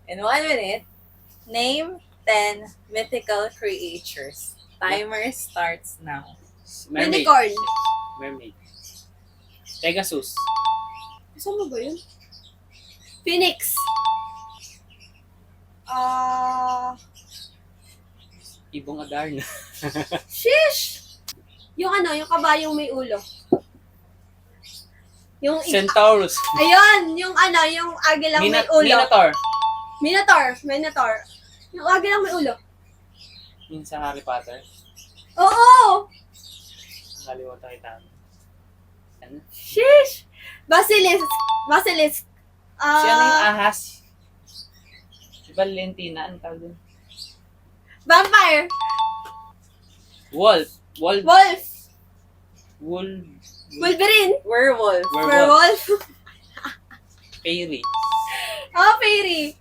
In 1 minute, name 10 mythical creatures. Timer starts now. Mermaid. Unicorn. Mermaid. Pegasus. Saan mo ba yun? Phoenix. Ibong Adarna. Shish! Yung yung kabayong may ulo. Yung Centaurus. ayun, yung yung agilang may ulo. Minotaur. Yung agilang may ulo. Yung sa Harry Potter. Oo! Nakalimutan kita. Ano? Shish! Basilisk. Si ano yung ahas? Si Valentina. Ano tawag dun? Vampire. Wolf. Wolf. Wolverine. Werewolf. Werewolf. Werewolf. Fairy. Oh, fairy.